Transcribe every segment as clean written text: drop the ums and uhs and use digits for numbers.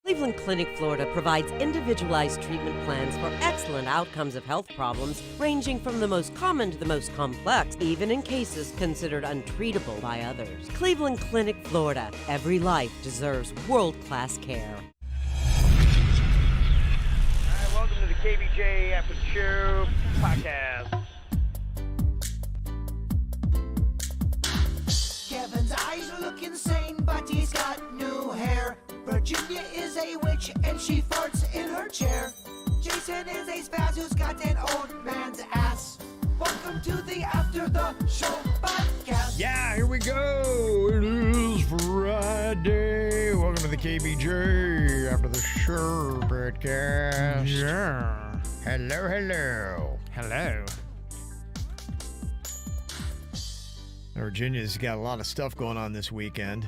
Cleveland Clinic, Florida provides individualized treatment plans for excellent outcomes of health problems ranging from the most common to the most complex, even in cases considered untreatable by others. Cleveland Clinic, Florida. Every life deserves world-class care. All right, welcome to the KVJ After the Show podcast. Kevin's eyes look insane, but he's got new hair. Virginia is a witch and she farts in her chair. Jason is a spaz who's got an old man's ass. Welcome to the After the Show podcast. Yeah, here we go. It is Friday. Welcome to the KVJ After the Show podcast. Yeah. Hello. Virginia's got a lot of stuff going on this weekend.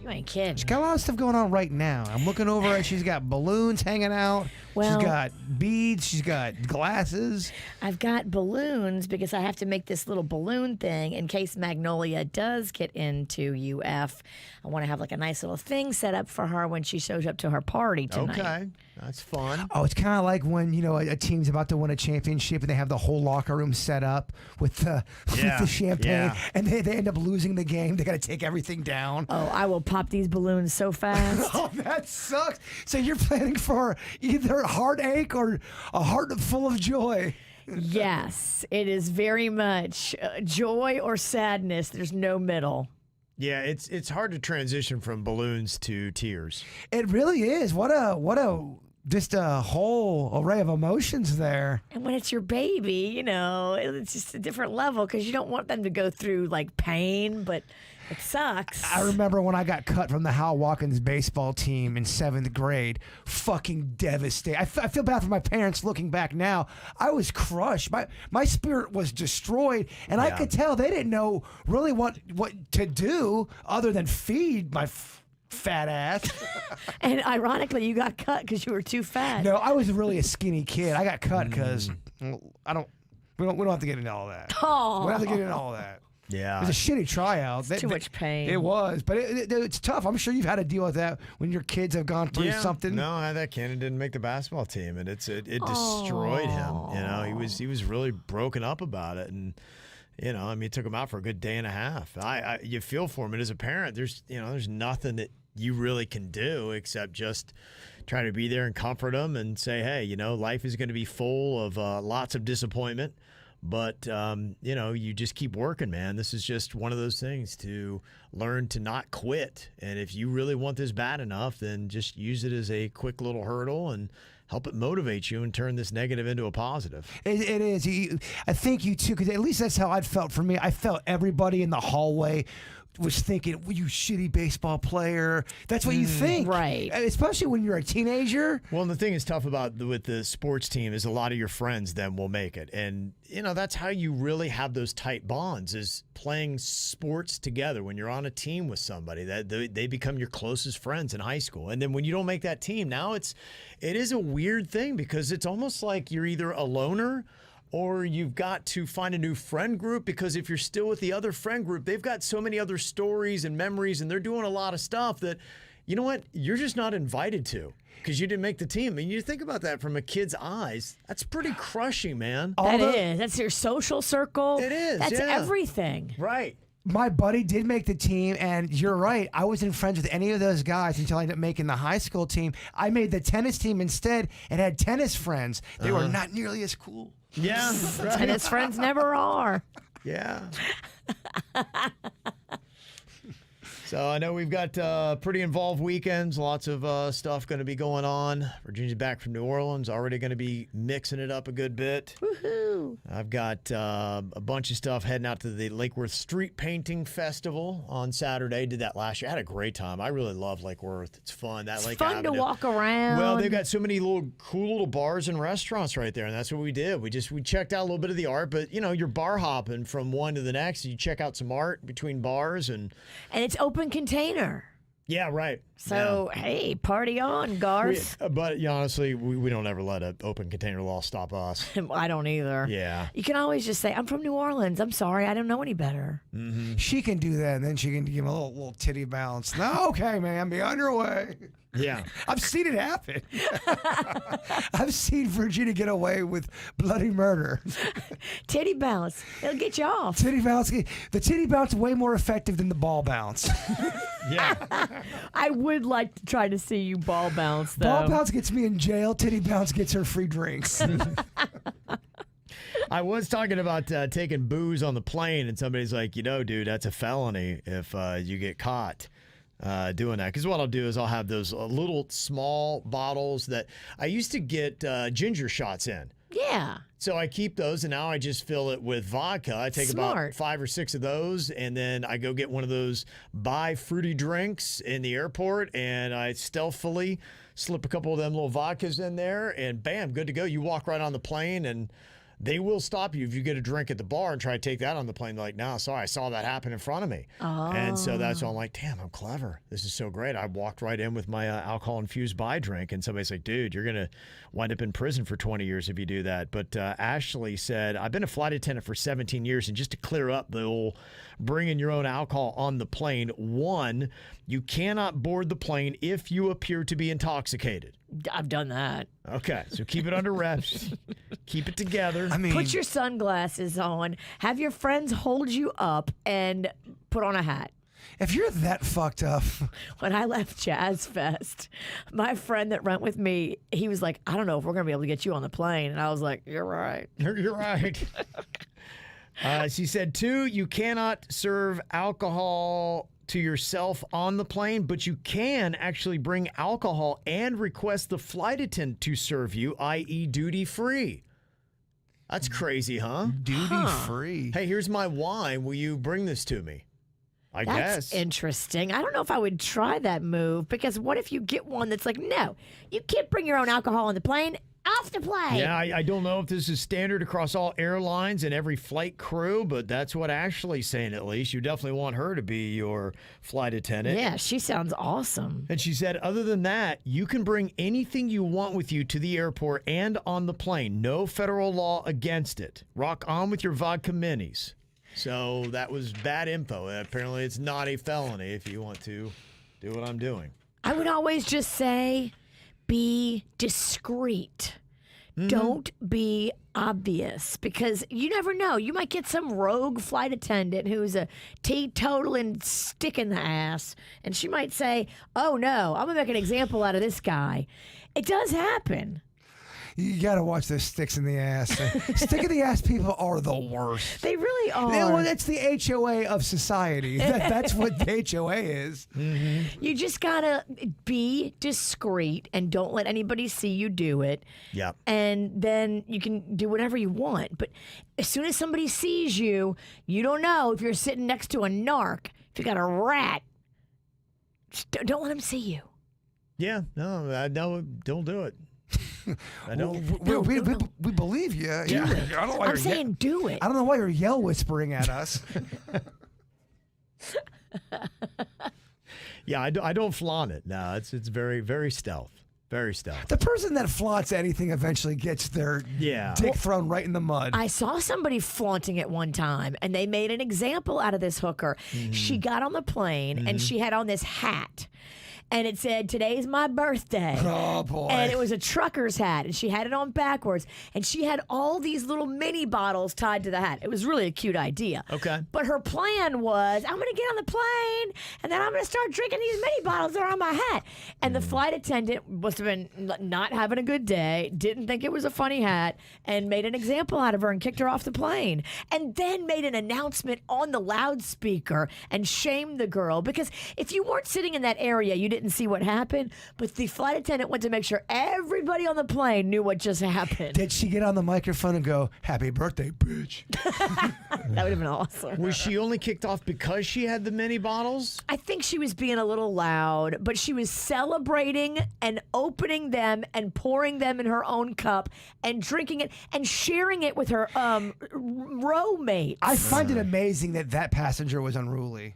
You ain't kidding. She's got a lot of stuff going on right now. I'm looking over at she's got balloons hanging out. Well, she's got beads. She's got glasses. I've got balloons because I have to make this little balloon thing in case Magnolia does get into UF. I want to have like a nice little thing set up for her when she shows up to her party tonight. Okay, that's fun. Oh, it's kind of like when, you know, a team's about to win a championship and they have the whole locker room set up with the, with the champagne and they end up losing the game. They got to take everything down. Oh, I will pop these balloons so fast. Oh, that sucks. So you're planning for either a heartache or a heart full of joy. Yes, it is very much joy or sadness. There's no middle. Yeah, it's hard to transition from balloons to tears. It really is. What a just a whole array of emotions there. And when it's your baby, you know, it's just a different level because you don't want them to go through like pain, but it sucks. I remember when I got cut from the Hal Watkins baseball team in 7th grade. Fucking devastated. I feel bad for my parents looking back now. I was crushed. My spirit was destroyed, and I could tell they didn't know really what to do other than feed my fat ass. And ironically, you got cut because you were too fat. No, I was really a skinny kid. I got cut because we don't have to get into all that. Oh. We don't have to get into all that. Yeah. It was a shitty tryout. Too much pain. It was, but it's tough. I'm sure you've had to deal with that when your kids have gone through something. No, I had that kid didn't make the basketball team, and it destroyed him. You know, he was really broken up about it, and you know, I mean, it took him out for a good day and a half. You feel for him, and as a parent, there's nothing that you really can do except just try to be there and comfort him and say, hey, you know, life is going to be full of lots of disappointment. But, you know, you just keep working, man. This is just one of those things to learn to not quit. And if you really want this bad enough, then just use it as a quick little hurdle and help it motivate you and turn this negative into a positive. It is. I think you too, because at least that's how I'd felt for me. I felt everybody in the hallway was thinking, well, you shitty baseball player. That's what you think. Right. Especially when you're a teenager. Well, and the thing is tough with the sports team is a lot of your friends then will make it. And, you know, that's how you really have those tight bonds is playing sports together. When you're on a team with somebody, that they become your closest friends in high school. And then when you don't make that team, now it is a weird thing because it's almost like you're either a loner or you've got to find a new friend group because if you're still with the other friend group, they've got so many other stories and memories and they're doing a lot of stuff that, you know what, you're just not invited to because you didn't make the team. And you think about that from a kid's eyes, that's pretty crushing, man. That is. That's your social circle. It is, That's yeah. everything. Right. My buddy did make the team, and you're right. I wasn't friends with any of those guys until I ended up making the high school team. I made the tennis team instead and had tennis friends. They were not nearly as cool. Yeah. Right. Tennis friends never are. Yeah. So I know we've got pretty involved weekends, lots of stuff going to be going on. Virginia's back from New Orleans, already going to be mixing it up a good bit. Woohoo. I've got a bunch of stuff heading out to the Lake Worth Street Painting Festival on Saturday. Did that last year. I had a great time. I really love Lake Worth. It's fun. It's fun to walk around. Well, they've got so many cool little bars and restaurants right there, and that's what we did. We checked out a little bit of the art, but you know, you're bar hopping from one to the next. You check out some art between bars, and it's open container. Yeah, right. So, hey, party on, Garth. But honestly, we don't ever let an open container law stop us. I don't either. Yeah. You can always just say, I'm from New Orleans. I'm sorry. I don't know any better. Mm-hmm. She can do that, and then she can give him a little titty bounce. No, okay, man, be on your way. Yeah. I've seen it happen. I've seen Virginia get away with bloody murder. Titty bounce. It'll get you off. Titty bounce. The titty bounce way more effective than the ball bounce. Yeah. I would like to try to see you ball bounce, though. Ball bounce gets me in jail. Titty bounce gets her free drinks. I was talking about taking booze on the plane, and somebody's like, dude, that's a felony if you get caught doing that. Because what I'll do is I'll have those little small bottles that I used to get ginger shots in. Yeah. So I keep those, and now I just fill it with vodka. I take Smart. about 5 or 6 of those, and then I go get one of those buy fruity drinks in the airport, and I stealthily slip a couple of them little vodkas in there, and bam, good to go. You walk right on the plane, and they will stop you if you get a drink at the bar and try to take that on the plane. They're like, no, sorry, I saw that happen in front of me. Oh. And so that's why I'm like, damn, I'm clever. This is so great. I walked right in with my alcohol-infused buy drink, and somebody's like, dude, you're going to wind up in prison for 20 years if you do that. But Ashley said, I've been a flight attendant for 17 years, and just to clear up the whole bringing your own alcohol on the plane, 1, you cannot board the plane if you appear to be intoxicated. I've done that. Okay, so keep it under wraps. Keep it together. I mean, Put your sunglasses on. Have your friends hold you up and put on a hat. if you're that fucked up, When I left Jazz Fest, my friend that went with me, he was like, I don't know if we're going to be able to get you on the plane. And I was like, you're right. You're right. She said, 2, you cannot serve alcohol to yourself on the plane, but you can actually bring alcohol and request the flight attendant to serve you, i.e. duty free. That's crazy, huh? duty free. Hey, here's my wine. Will you bring this to me? I That's guess. interesting. I don't know if I would try that move, because what if you get one that's like, no, you can't bring your own alcohol on the plane. Off the plane. Yeah, I don't know if this is standard across all airlines and every flight crew, but that's what Ashley's saying at least. You definitely want her to be your flight attendant. Yeah, she sounds awesome. And she said, other than that, you can bring anything you want with you to the airport and on the plane. No federal law against it. Rock on with your vodka minis. So that was bad info. Apparently it's not a felony if you want to do what I'm doing. I would always just say, be discreet. Don't be obvious, because you never know. You might get some rogue flight attendant who's a teetotaling stick in the ass, and she might say, oh no, I'm going to make an example out of this guy. It does happen. You gotta watch those sticks in the ass. Stick in the ass people are the worst. They really are. Yeah, well, that's the HOA of society. That's what the HOA is. You just gotta be discreet and don't let anybody see you do it. Yep. And then you can do whatever you want. But as soon as somebody sees you, you don't know if you're sitting next to a narc, if you got a rat. Just don't let them see you. Yeah, no, don't do it. I don't. We believe you. I don't know why I'm you're saying do it. I don't know why you're yell whispering at us. Yeah, I don't flaunt it. No, it's very, very stealth. Very stealth. The person that flaunts anything eventually gets their dick thrown right in the mud. I saw somebody flaunting it one time, and they made an example out of this hooker. She got on the plane, and she had on this hat. And it said, today's my birthday. Oh, boy. And it was a trucker's hat, and she had it on backwards. And she had all these little mini bottles tied to the hat. It was really a cute idea. Okay. But her plan was, I'm going to get on the plane, and then I'm going to start drinking these mini bottles that are on my hat. And the flight attendant must have been not having a good day, didn't think it was a funny hat, and made an example out of her and kicked her off the plane. And then made an announcement on the loudspeaker and shamed the girl. Because if you weren't sitting in that area, you didn't see what happened, but the flight attendant went to make sure everybody on the plane knew what just happened. Did she get on the microphone and go, happy birthday, bitch? That would have been awesome. Was she only kicked off because she had the mini bottles? I think she was being a little loud, but she was celebrating and opening them and pouring them in her own cup and drinking it and sharing it with her row mates. I find it amazing that passenger was unruly.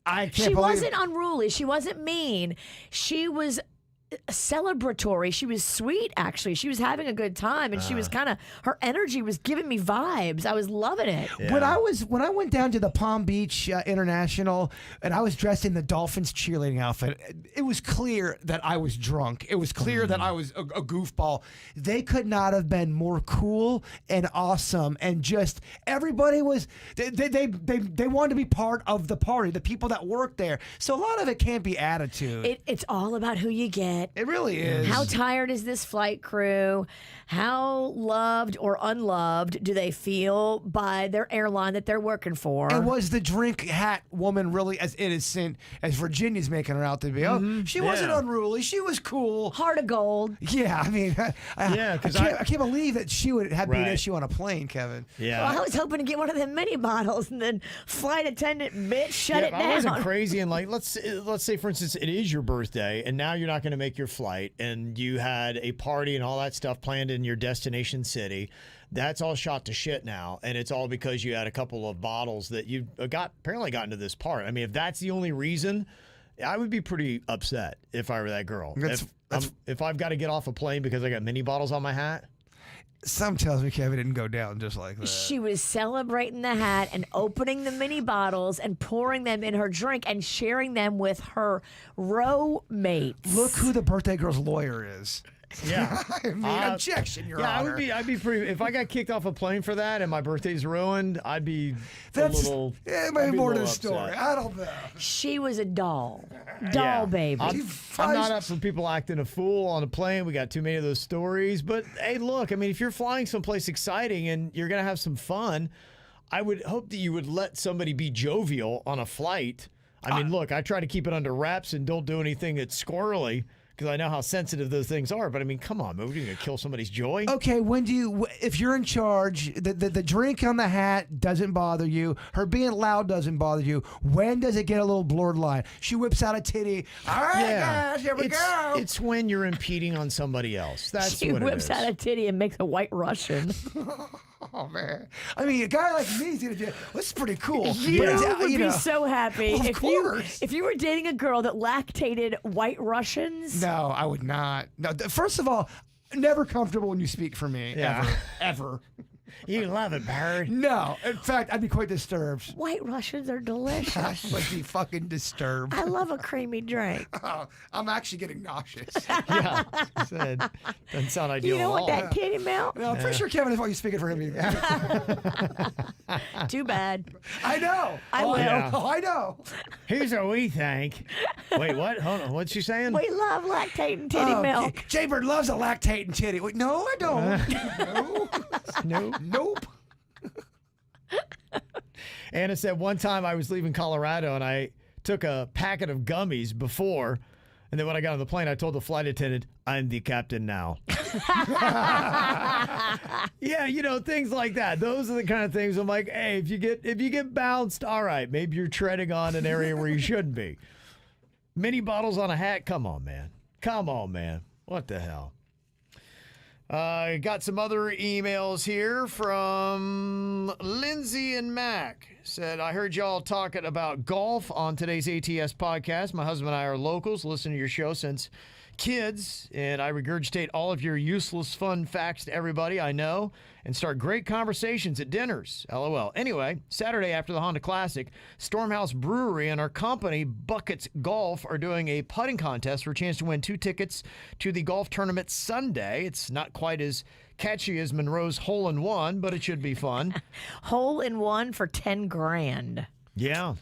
I can't She believe wasn't unruly. She wasn't mean. She was celebratory. She was sweet, actually. She was having a good time, and she was kind of, her energy was giving me vibes. I was loving it. Yeah. When I went down to the Palm Beach International and I was dressed in the Dolphins cheerleading outfit, it was clear that I was drunk. It was clear that I was a goofball. They could not have been more cool and awesome, and just everybody was they wanted to be part of the party. The people that worked there. So a lot of it can't be attitude. It's all about who you get. It really is. How tired is this flight crew? How loved or unloved do they feel by their airline that they're working for? And was the drink hat woman really as innocent as Virginia's making her out to be? Oh, she wasn't unruly. She was cool. Heart of gold. Yeah, I mean, I 'cause can't believe that she would have been an Right. issue on a plane, Kevin. Yeah. Well, I was hoping to get one of them mini bottles, and then flight attendant bitch shut it I wasn't down. crazy, and like let's say for instance it is your birthday, and now you're not going to make your flight, and you had a party and all that stuff planned in your destination city. That's all shot to shit now, and it's all because you had a couple of bottles that you apparently got into this part. I mean, if that's the only reason, I would be pretty upset if I were that girl. If I've got to get off a plane because I got mini bottles on my hat. Some tells me Kevin didn't go down just like that. She was celebrating the hat and opening the mini bottles and pouring them in her drink and sharing them with her row mates. Look who the birthday girl's lawyer is. Yeah. I mean, objection, Your Yeah, Honor. I'd be pretty. If I got kicked off a plane for that and my birthday's ruined, I'd be a little. Yeah, I'd maybe be a more to the little story. upset. I don't know. She was a doll. Yeah. Doll baby. I'm not up for people acting a fool on a plane. We got too many of those stories. But hey, look, I mean, if you're flying someplace exciting and you're going to have some fun, I would hope that you would let somebody be jovial on a flight. I mean, look, I try to keep it under wraps and don't do anything that's squirrely because I know how sensitive those things are. But I mean, come on, man, we're going to kill somebody's joy. Okay, if you're in charge, the drink on the hat doesn't bother you. Her being loud doesn't bother you. When does it get a little blurred line? She whips out a titty. All right, guys, here we go. It's when you're impeding on somebody else. That's She what whips it is. out a titty and makes a white Russian. Oh, man. I mean, a guy like me is going to do this is pretty cool. You But, would be know, so happy Of if course. you were dating a girl that lactated white Russians. No, I would not. No, first of all, never comfortable when you speak for me. Yeah. Ever. You love it, Bird. No. In fact, I'd be quite disturbed. White Russians are delicious. I would be fucking disturbed. I love a creamy drink. Oh, I'm actually getting nauseous. Yeah, I said, doesn't sound ideal You don't at want all. that titty milk? No, I'm pretty sure Kevin is what you're speaking for him. Too bad. I know. I will. Yeah. Oh, I know. Here's what we think. Wait, what? Hold on. What's she saying? We love lactating titty Oh, milk. Jaybird loves a lactating titty. Wait, no, I don't. No. Nope. Anna said one time I was leaving Colorado and I took a packet of gummies before, and then when I got on the plane, I told the flight attendant, "I'm the captain now." Yeah, you know, things like that. Those are the kind of things I'm like, hey, if you get bounced, all right, maybe you're treading on an area where you shouldn't be. Mini bottles on a hat? Come on, man. Come on, man. What the hell? Got some other emails here from Lindsay and Mac. Said, I heard y'all talking about golf on today's ATS podcast. My husband and I are locals, listen to your show since kids, and I regurgitate all of your useless fun facts to everybody I know and start great conversations at dinners. LOL. Anyway, Saturday after the Honda Classic, Stormhouse Brewery and our company, Buckets Golf, are doing a putting contest for a chance to win 2 tickets to the golf tournament Sunday. It's not quite as catchy as Monroe's Hole in One, but it should be fun. Hole in one for 10 grand. Yeah.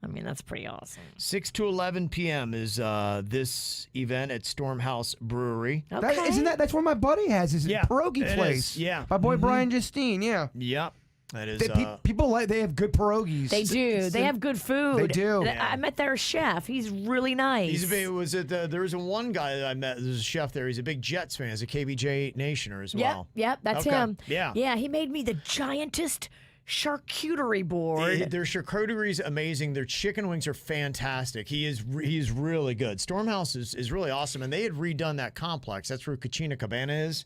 I mean, that's pretty awesome. 6 to 11 p.m. is this event at Stormhouse Brewery. Okay. That's where my buddy has his Yeah, pierogi it place. is, yeah. My boy Brian Justine, yeah. Yep. That is. People they have good pierogies. They do. They have good food. They do. I met their chef. He's really nice. He's a big, there was one guy that I met, there's a chef there, he's a big Jets fan, he's a KVJ Nationer as well. Yep, that's Okay. him. Yeah. Yeah, he made me the giantest charcuterie board. Their charcuterie is amazing. Their chicken wings are fantastic. He's really good. Stormhouse is really awesome, and they had redone that complex. That's where Cucina Cabana is.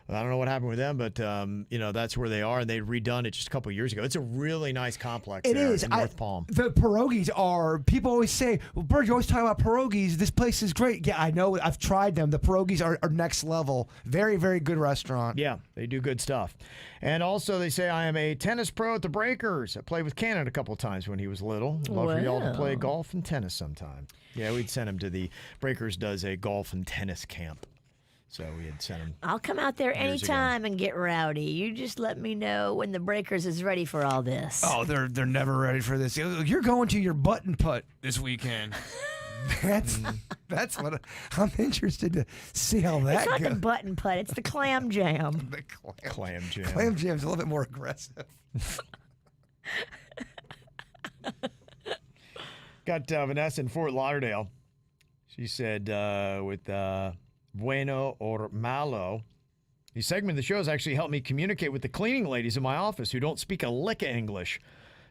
I don't know what happened with them, but that's where they are, and they'd redone it just a couple years ago. It's a really nice complex. It there is. in North Palm. The pierogies are. People always say, "Well, Bird, you always talk about pierogies. This place is great." Yeah, I know. I've tried them. The pierogies are next level. Very, very good restaurant. Yeah, they do good stuff. And also, they say I am a tennis pro at the Breakers. I played with Cannon a couple of times when he was little. Love for y'all to play golf and tennis sometime. Yeah, we'd send him to the Breakers. Does a golf and tennis camp. So we had sent him. I'll come out there years anytime and get rowdy. You just let me know when the Breakers is ready for all this. Oh, they're never ready for this. You're going to your button putt this weekend. That's what I'm interested to see how that It's not goes. the button putt. It's the clam jam. The Clam jam. Clam jam's a little bit more aggressive. Got Vanessa in Fort Lauderdale. She said with bueno or malo. The segment of the show has actually helped me communicate with the cleaning ladies in my office who don't speak a lick of English.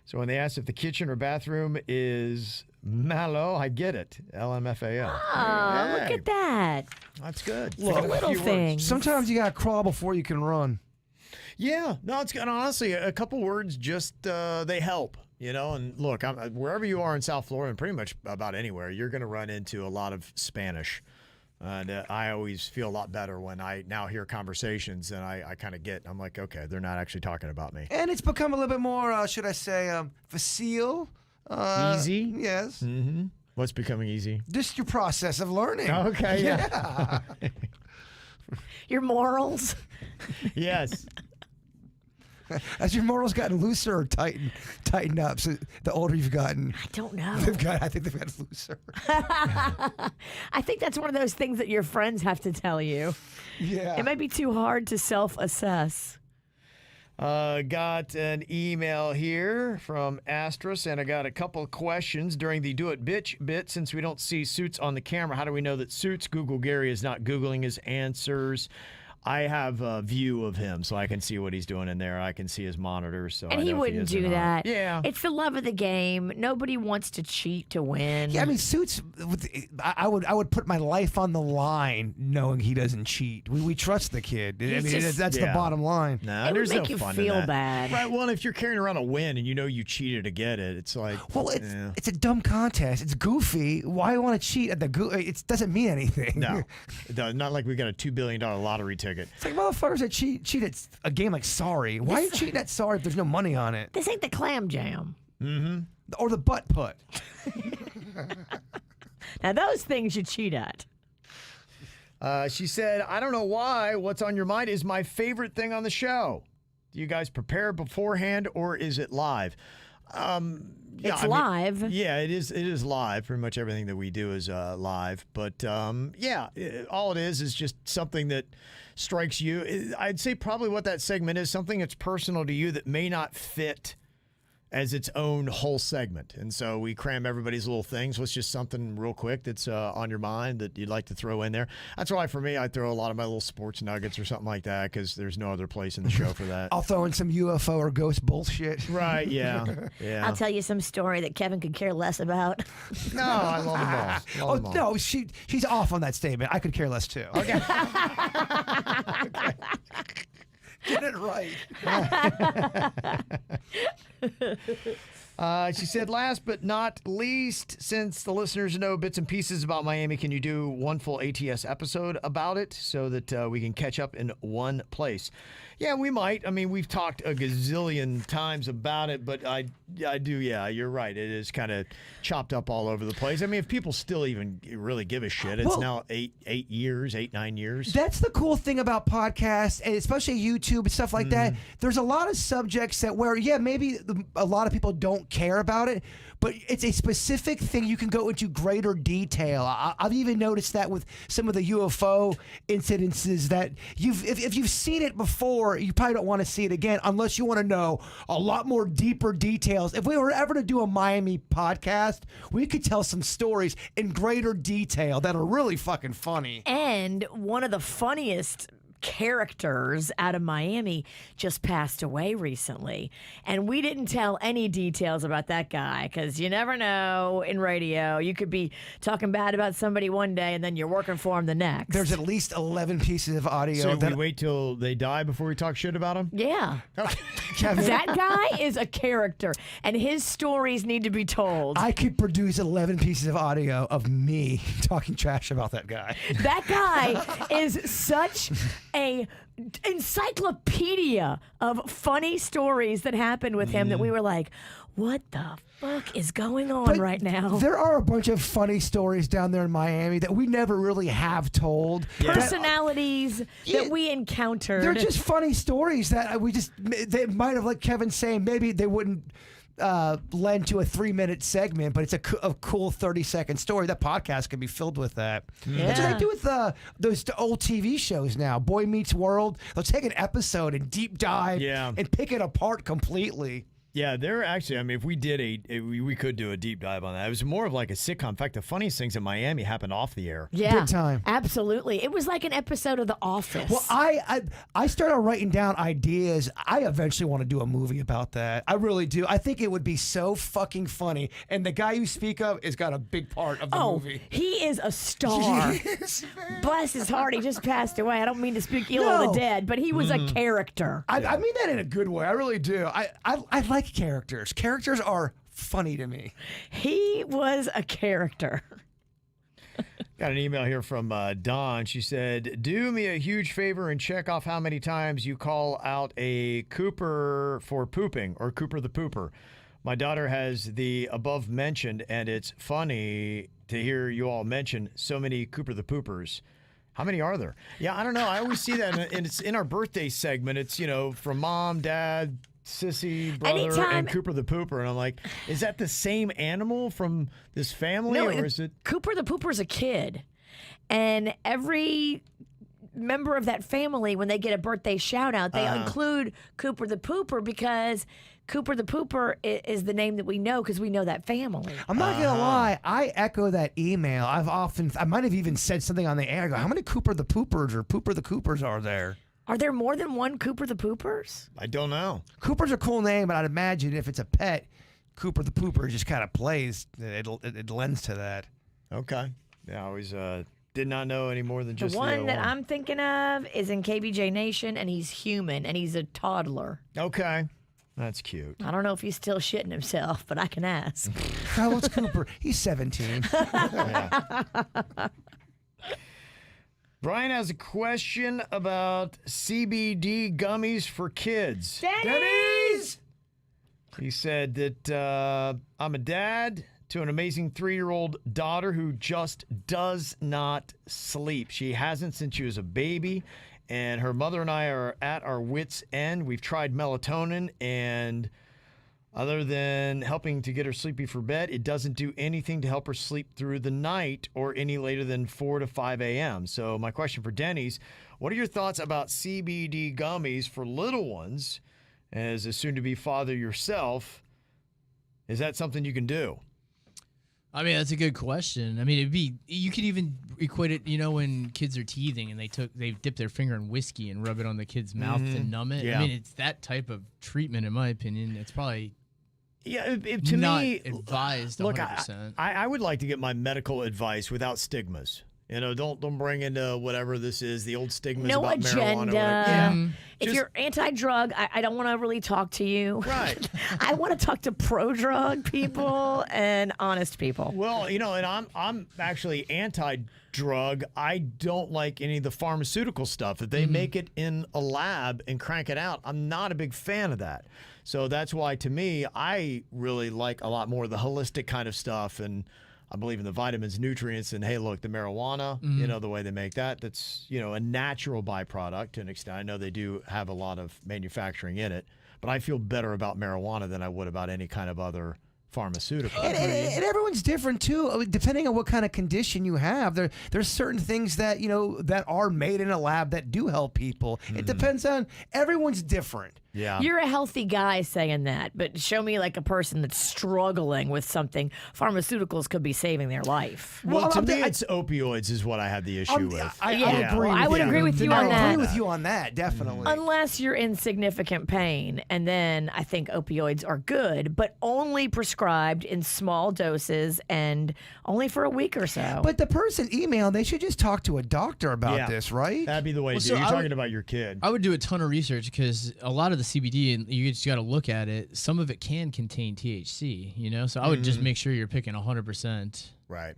So when they ask if the kitchen or bathroom is malo, I get it. LMFAO. Oh, look at that. That's good. Look, Forget a little few words. things. Sometimes you gotta crawl before you can run. Yeah, no, it's good. Honestly, a couple words just they help, And look, wherever you are in South Florida, and pretty much about anywhere, you're going to run into a lot of Spanish. And I always feel a lot better when I now hear conversations and I kind of get. I'm like, okay, they're not actually talking about me. And it's become a little bit more, should I say, facile. Easy. Yes. Mm-hmm. What's becoming easy? Just your process of learning. Okay. Yeah. Your morals. Yes. Has your morals gotten looser or tightened up? So the older you've gotten, I don't know. I think they've gotten looser. I think that's one of those things that your friends have to tell you. Yeah. It might be too hard to self-assess. Got an email here from Astros, and I got a couple of questions during the Do It Bitch bit. Since we don't see Suits on the camera, how do we know that Suits Google Gary is not Googling his answers? I have a view of him, so I can see what he's doing in there. I can see his monitors, so And I he know if wouldn't is or do not. that. Yeah. It's the love of the game. Nobody wants to cheat to win. Yeah, I mean, Suits. I would put my life on the line knowing he doesn't cheat. We trust the kid. I He's mean, just- that's the Yeah. bottom line. Nah, It would there's make no you fun feel in that. bad. Right. Well, if you're carrying around a win and you know you cheated to get it, it's like, Well, it's a dumb contest. It's goofy. Why want to cheat at the It doesn't mean anything. no, not like we got a $2 billion lottery ticket. It's like motherfuckers that cheat at a game like Sorry. Why are you cheating at Sorry if there's no money on it? This ain't the clam jam. Or the butt put. Now, those things you cheat at. She said, I don't know why What's on Your Mind is my favorite thing on the show. Do you guys prepare beforehand or is it live? It's live. Yeah, it is. It is live. Pretty much everything that we do is live. But all it is just something that strikes you. I'd say probably what that segment is, something that's personal to you that may not fit as its own whole segment. And so we cram everybody's little things. What's just something real quick that's on your mind that you'd like to throw in there? That's why for me, I throw a lot of my little sports nuggets or something like that because there's no other place in the show for that. I'll throw in some UFO or ghost bullshit. Right, yeah. I'll tell you some story that Kevin could care less about. No, I love them all. Love them all. No, she's off on that statement. I could care less too. Okay. Get it right. She said, last but not least, since the listeners know bits and pieces about Miami, can you do one full ATS episode about it so that we can catch up in one place? Yeah, we might. I mean, we've talked a gazillion times about it, but I do, yeah, you're right. It is kind of chopped up all over the place. I mean, if people still even really give a shit, it's now 9 years. That's the cool thing about podcasts, and especially YouTube and stuff like that. There's a lot of subjects that where, maybe a lot of people don't care about it, but it's a specific thing you can go into greater detail. I've even noticed that with some of the UFO incidences that if you've seen it before, you probably don't want to see it again unless you want to know a lot more deeper details. If we were ever to do a Miami podcast, we could tell some stories in greater detail that are really fucking funny. And one of the funniest characters out of Miami just passed away recently. And we didn't tell any details about that guy because you never know in radio. You could be talking bad about somebody one day and then you're working for him the next. There's at least 11 pieces of audio. So that we wait till they die before we talk shit about them? Yeah. Kevin, That guy is a character, and his stories need to be told. I could produce 11 pieces of audio of me talking trash about that guy. That guy is such a encyclopedia of funny stories that happened with him that we were like, what the fuck is going on right now? There are a bunch of funny stories down there in Miami that we never really have told. Personalities that we encountered. They're just funny stories that they might have, like Kevin saying, maybe they wouldn't lend to a 3-minute segment, but it's a cool 30-second story. That podcast can be filled with that. That's what they do with those old TV shows now. Boy Meets World. They'll take an episode and deep dive and pick it apart completely. Yeah, they're actually, I mean, if we did we could do a deep dive on that. It was more of like a sitcom. In fact, the funniest things in Miami happened off the air. Yeah, Big time. Absolutely. It was like an episode of The Office. Well, I started writing down ideas. I eventually want to do a movie about that. I really do. I think it would be so fucking funny. And the guy you speak of has got a big part of the movie. He is a star. Yes, Bless his heart, he just passed away. I don't mean to speak ill of the dead, but he was a character. I mean that in a good way. I really do. I like characters. Characters are funny to me. He was a character. Got an email here from Dawn. She said, do me a huge favor and check off how many times you call out a Cooper for pooping or Cooper the Pooper. My daughter has the above mentioned, and it's funny to hear you all mention so many Cooper the Poopers. How many are there? Yeah, I don't know. I always see that, and it's in our birthday segment. It's, from mom, dad, sissy, brother, and Cooper the Pooper. And I'm like, is that the same animal from this family, or is it? Cooper the Pooper's a kid. And every member of that family, when they get a birthday shout out, they include Cooper the Pooper because Cooper the Pooper is the name that we know because we know that family. I'm not gonna lie, I echo that email. I might have even said something on the air. I go, how many Cooper the Poopers or Pooper the Coopers are there? Are there more than one Cooper the Poopers? I don't know. Cooper's a cool name, but I'd imagine if it's a pet, Cooper the Pooper just kind of plays. It lends to that. Okay. Yeah, I always did not know any more than just the the one that I'm thinking of is in KVJ Nation, and he's human, and he's a toddler. Okay. That's cute. I don't know if he's still shitting himself, but I can ask. How old's Cooper? He's 17. Brian has a question about CBD gummies for kids. Denny's! He said that I'm a dad to an amazing 3-year-old daughter who just does not sleep. She hasn't since she was a baby, and her mother and I are at our wits' end. We've tried melatonin, and other than helping to get her sleepy for bed, it doesn't do anything to help her sleep through the night or any later than 4 to 5 a.m. So my question for Denny's, what are your thoughts about CBD gummies for little ones? As a soon-to-be father yourself, is that something you can do? I mean, that's a good question. I mean, you could even equate it, when kids are teething and they dip their finger in whiskey and rub it on the kid's mouth to numb it. Yeah. I mean, it's that type of treatment, in my opinion. It's probably to not me, advised look, 100%. I would like to get my medical advice without stigmas. Don't bring into whatever this is, the old stigmas No about agenda. marijuana. Or whatever. Yeah. If you're anti-drug, I don't want to really talk to you. Right. I want to talk to pro-drug people and honest people. Well, and I'm actually anti-drug. I don't like any of the pharmaceutical stuff. If they make it in a lab and crank it out, I'm not a big fan of that. So that's why, to me, I really like a lot more of the holistic kind of stuff, and I believe in the vitamins, nutrients, and hey, look, the marijuana, the way they make that's, a natural byproduct to an extent. I know they do have a lot of manufacturing in it, but I feel better about marijuana than I would about any kind of other pharmaceutical. And everyone's different too, depending on what kind of condition you have. There's certain things that that are made in a lab that do help people. It depends on everyone's different. Yeah. You're a healthy guy saying that, but show me like a person that's struggling with something. Pharmaceuticals could be saving their life. Well, to me, it's opioids is what I had the issue with. I Yeah, agree. well, I would agree with you I on that. agree with you on that, definitely. Unless you're in significant pain, and then I think opioids are good, but only prescribed in small doses and only for a week or so. But the person emailed, they should just talk to a doctor about this, right? That'd be the way to do so it. You're I talking would- about your kid. I would do a ton of research because a lot of the CBD, and you just got to look at it. Some of it can contain THC, you know. So I would just make sure you're picking 100% Right.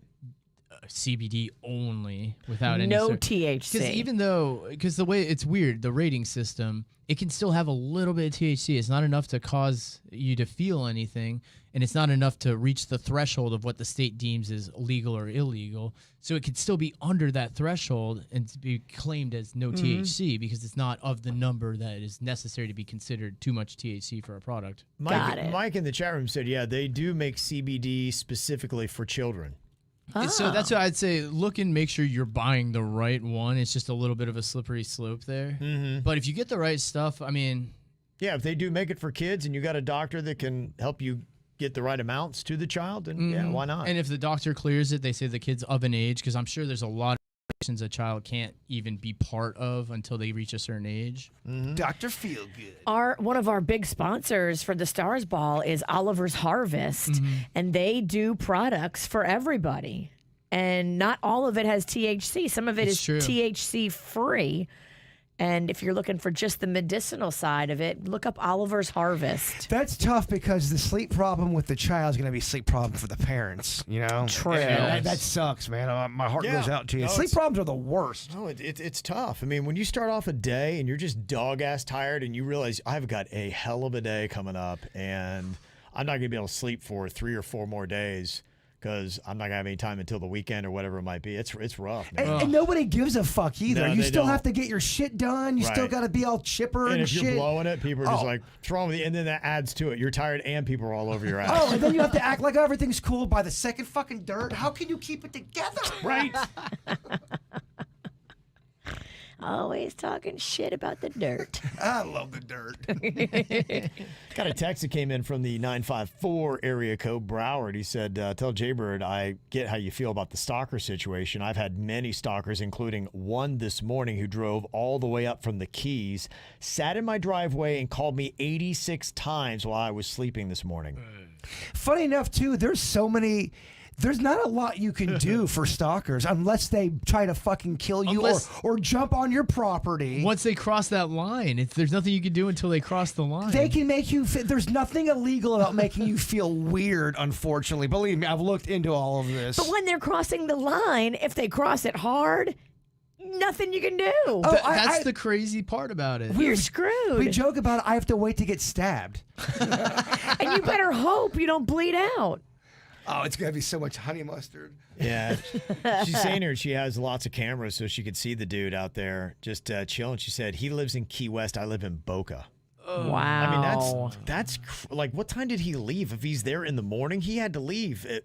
CBD only, without any. no Because THC. even though, because the way it's weird, the rating system, it can still have a little bit of THC. It's not enough to cause you to feel anything, and it's not enough to reach the threshold of what the state deems is legal or illegal. So it could still be under that threshold and to be claimed as no THC because it's not of the number that is necessary to be considered too much THC for a product. Got it. Mike in the chat room said, yeah, they do make CBD specifically for children. So that's what I'd say. Look and make sure you're buying the right one. It's just a little bit of a slippery slope there. But if you get the right stuff, I mean, Yeah, if they do make it for kids and you got a doctor that can help you get the right amounts to the child, then yeah, why not? and if the doctor clears it, they say the kid's of an age, because I'm sure there's a lot of situations a child can't even be part of until they reach a certain age. Dr. Feelgood. One of our big sponsors for the Stars Ball is Oliver's Harvest, and they do products for everybody. And not all of it has THC. Some of it It's is true. THC free. And if you're looking for just the medicinal side of it, look up Oliver's Harvest. That's tough because the sleep problem with the child is going to be a sleep problem for the parents, you know? True. And that sucks, man. My heart Yeah. goes out to you. No, Sleep it's- problems are the worst. No, it's tough. I mean, when you start off a day and you're just dog-ass tired and you realize I've got a hell of a day coming up and I'm not going to be able to sleep for 3 or 4 more days because I'm not going to have any time until the weekend or whatever it might be. It's rough, man. And nobody gives a fuck either. No, You they still don't. have to get your shit done. You still Right. got to be all chipper and, And if shit. you're blowing it, people are just Oh. like, what's wrong with you? And then that adds to it. You're tired and people are all over your ass. Oh, and then you have to act like everything's cool by the second fucking dirt. How can you keep it together? Right? Always talking shit about the dirt. I love the dirt. Got a text that came in from the 954 area code, Broward. He said, tell Jaybird, I get how you feel about the stalker situation. I've had many stalkers, including one this morning who drove all the way up from the Keys, sat in my driveway, and called me 86 times while I was sleeping this morning. Funny enough, too, there's not a lot you can do for stalkers unless they try to fucking kill you Unless- or jump on your property. Once they cross that line, there's nothing you can do until they cross the line. They can make you there's nothing illegal about making you feel weird, unfortunately. Believe me, I've looked into all of this. But when they're crossing the line, if they cross it hard, nothing you can do. That's the crazy part about it. You're screwed. We joke about it, I have to wait to get stabbed. And you better hope you don't bleed out. Oh, it's gonna be so much honey mustard. Yeah. She's saying here she has lots of cameras so she could see the dude out there just chilling. She said, he lives in Key West. I live in Boca. Wow. I mean, that's like, what time did he leave? If he's there in the morning, he had to leave at,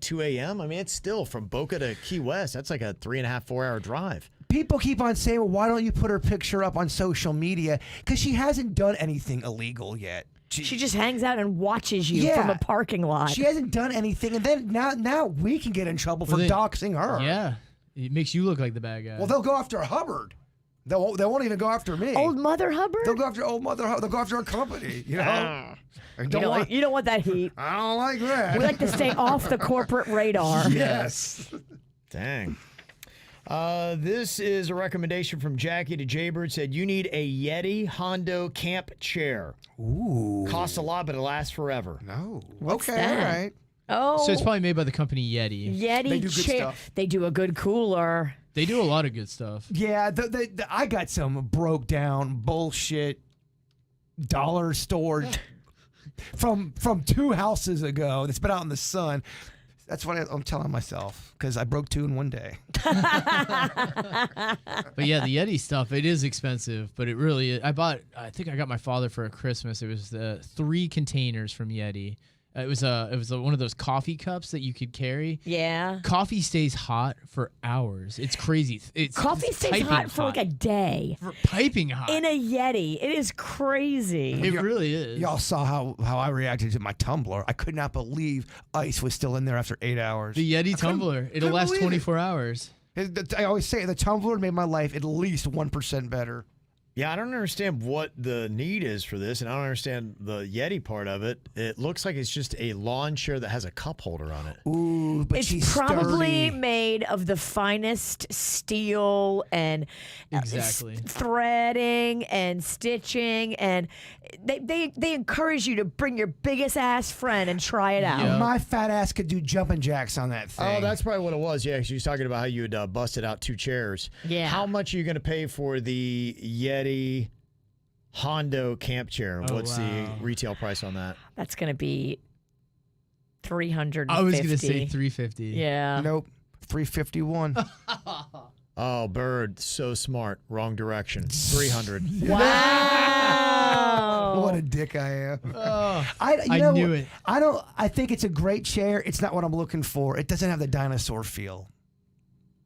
2 a.m.? I mean, it's still from Boca to Key West. That's like a 3.5, 4-hour drive. People keep on saying, well, why don't you put her picture up on social media? Because she hasn't done anything illegal yet. She just hangs out and watches you Yeah. from a parking lot. She hasn't done anything, and then now we can get in trouble for Well, doxing her. Yeah. It makes you look like the bad guy. Well, they'll go after Hubbard. They won't even go after me. Old Mother Hubbard? They'll go after old Mother Hubbard. They'll go after our company. You know. I you, don't don't want. like, you don't want that heat. I don't like that. We like to stay off the corporate radar. Yes. Dang. This is a recommendation from Jackie to Jaybird. Said, you need a Yeti Hondo camp chair. Ooh. Costs a lot, but it lasts forever. No. What's okay. that? All right. Oh, so it's probably made by the company Yeti. Yeti They do good chair. stuff. They do a good cooler. They do a lot of good stuff. Yeah. I got some broke down bullshit dollar store from 2 houses ago that's been out in the sun. That's what I'm telling myself because I broke 2 in one day. But yeah, the Yeti stuff, it is expensive, but it really is. I think I got my father for a Christmas. It was 3 containers from Yeti. It was one of those coffee cups that you could carry. Yeah. Coffee stays hot for hours. It's crazy. Coffee it's stays piping hot for like a day. For piping hot. In a Yeti. It is crazy. It really is. Y'all saw how I reacted to my tumbler. I could not believe ice was still in there after 8 hours. The Yeti tumbler. It'll last 24 hours. I always say the tumbler made my life at least 1% better. Yeah, I don't understand what the need is for this, and I don't understand the Yeti part of it. It looks like it's just a lawn chair that has a cup holder on it. Ooh, but she's It's probably sturdy. made of the finest steel and Exactly. threading and stitching, and they encourage you to bring your biggest ass friend and try it out. Yeah. My fat ass could do jumping jacks on that thing. Oh, that's probably what it was. Yeah, she was talking about how you had busted out 2 chairs. Yeah. How much are you going to pay for the Yeti Hondo camp chair? Oh, What's wow. the retail price on that? That's going to be $350. I was gonna say 350. Yeah. Nope. 351. Oh, Bird, so smart. Wrong direction. 300. Wow. What a dick I am. Oh, I knew it. I think it's a great chair. It's not what I'm looking for. It doesn't have the dinosaur feel.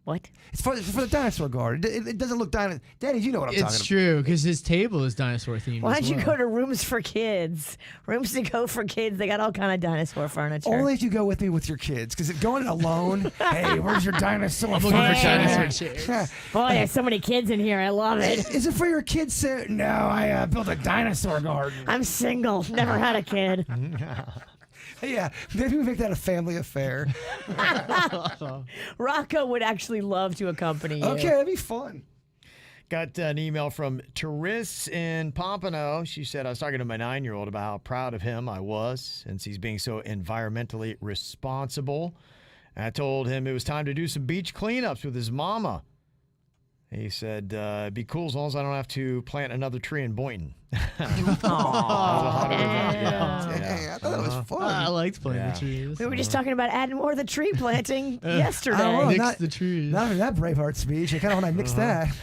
What? It's for the dinosaur guard. It doesn't look dinosaur. Daddy, you know what I'm talking It's about. true because his table is dinosaur themed. Why as don't you well. go to Rooms for Kids? Rooms to go for kids. They got all kind of dinosaur furniture. Only if you go with me with your kids. Because going alone, hey, where's your dinosaur? I'm looking for Hey. dinosaur chairs. Boy, there's so many kids in here. I love it. Is it for your kids? Sir? No, I built a dinosaur garden. I'm single. Never had a kid. Yeah, maybe we make that a family affair. Rocco would actually love to accompany you. Okay, that'd be fun. Got an email from Therese in Pompano. She said, I was talking to my 9-year-old about how proud of him I was since he's being so environmentally responsible. And I told him it was time to do some beach cleanups with his mama. He said, it'd be cool as long as I don't have to plant another tree in Boynton. Dang, I thought that was fun. I liked playing Yeah. the trees. We were just talking about adding more of the tree planting yesterday. Oh, Nix not- the trees. Not after that Braveheart speech. I kind of want to nix that.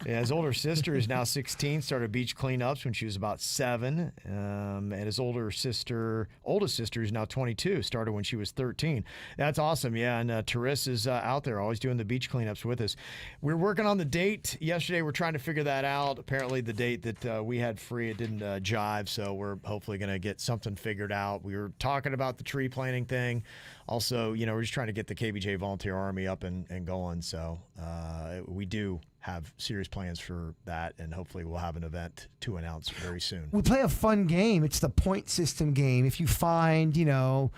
Yeah, his older sister is now 16, started beach cleanups when she was about 7. And his oldest sister is now 22, started when she was 13. That's awesome. Yeah, and Therese is out there always doing the beach cleanups with us. We're working on the date. Yesterday, we're trying to figure that out. Apparently, the date that we had free, it didn't jive, so we're hopefully going to get something figured out. We were talking about the tree planting thing. Also, we're just trying to get the KVJ Volunteer Army up and going, so we do have serious plans for that, and hopefully we'll have an event to announce very soon. We play a fun game. It's the point system game. If you find, a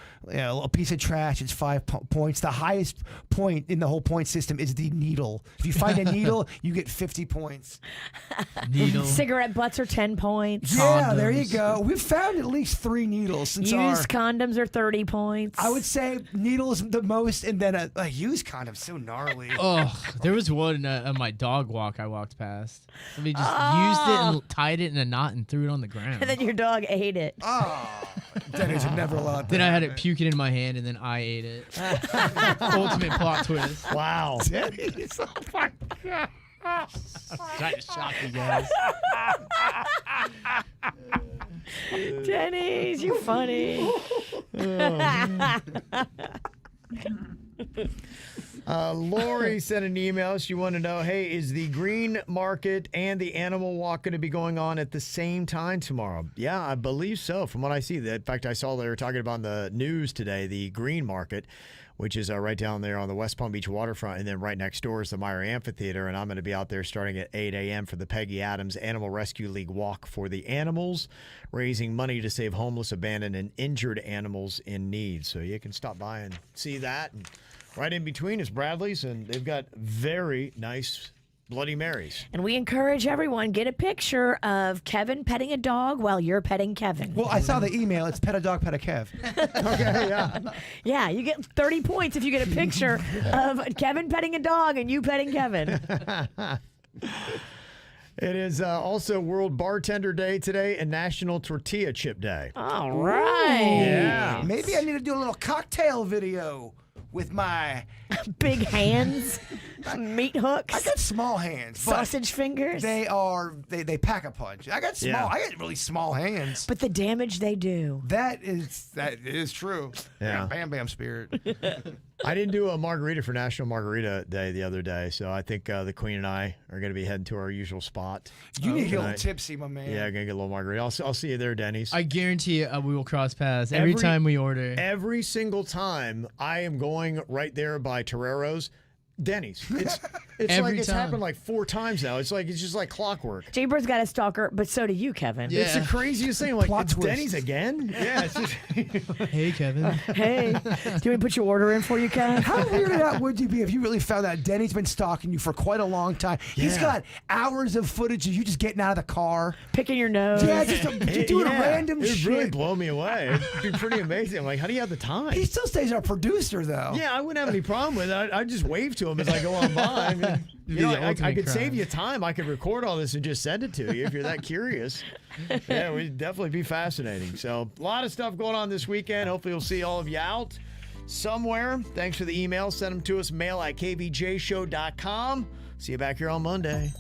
piece of trash, it's 5 points. The highest point in the whole point system is the needle. If you find a needle, you get 50 points. Needle. Cigarette butts are 10 points. Yeah, there you Condoms. go. We've found at least 3 needles since Used condoms are 30 points. I would say needles the most, and then a used condom. So gnarly. Oh, there was one on my dog walk I walked past. Somebody just used it and tied it in a knot and threw it on the ground. And then your dog ate it. Oh, Dennis would never allowed that. Then I had it puke it in my hand, and then I ate it. Ultimate plot twist. Wow. Dennis. Oh my God. Trying to shock you guys. Denny's, you funny. Lori sent an email. She wanted to know, hey, is the green market and the animal walk going to be going on at the same time tomorrow? Yeah, I believe so, from what I see. In fact, I saw they were talking about on the news today, the green market, which is right down there on the West Palm Beach waterfront, and then right next door is the Meyer Amphitheater, and I'm going to be out there starting at 8 a.m. for the Peggy Adams Animal Rescue League Walk for the Animals, raising money to save homeless, abandoned, and injured animals in need. So you can stop by and see that. And right in between is Bradley's, and they've got very nice Bloody Marys. And we encourage everyone, get a picture of Kevin petting a dog while you're petting Kevin. Well, I saw the email. It's pet a dog, pet a Kev. Okay, yeah. Yeah, you get 30 points if you get a picture of Kevin petting a dog and you petting Kevin. It is also World Bartender Day today and National Tortilla Chip Day. All right. Yeah. Maybe I need to do a little cocktail video with my Big hands. Meat hooks. I got small hands. but Sausage fingers. They pack a punch. I got really small hands. But the damage they do. That is true. Yeah. Bam Bam spirit. I didn't do a margarita for National Margarita Day the other day, so I think the Queen and I are going to be heading to our usual spot. You need to get a little tonight. tipsy, my man. Yeah, going to get a little margarita. I'll see you there, Denny's. I guarantee we will cross paths every time we order. Every single time I am going right there by Torero's. Denny's. It's Every like it's time. happened like 4 times now. It's just like clockwork. Jay-Bird's got a stalker, but so do you, Kevin. Yeah. It's the craziest thing. Like, Plot it's twist. Denny's again? Yeah. It's just, Hey, Kevin. Hey, do you want me to put your order in for you, Kevin? How weirded out would you be if you really found out Denny's been stalking you for quite a long time? He's Yeah. got hours of footage of you just getting out of the car. Picking your nose. Yeah, just doing random it would shit. really blow me away. It'd be pretty amazing. I'm like, how do you have the time? He still stays our producer, though. Yeah, I wouldn't have any problem with it. I'd just wave to him as I go on by. I mean, Be the I ultimate could crime. save you time. I could record all this and just send it to you if you're that curious. Yeah, it would definitely be fascinating. So, a lot of stuff going on this weekend. Hopefully, we'll see all of you out somewhere. Thanks for the email. Send them to us, mail@kvjshow.com. See you back here on Monday.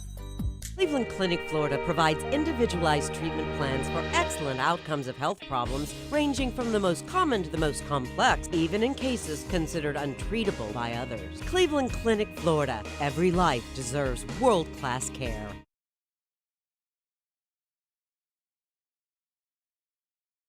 Cleveland Clinic, Florida provides individualized treatment plans for excellent outcomes of health problems ranging from the most common to the most complex, even in cases considered untreatable by others. Cleveland Clinic, Florida. Every life deserves world-class care.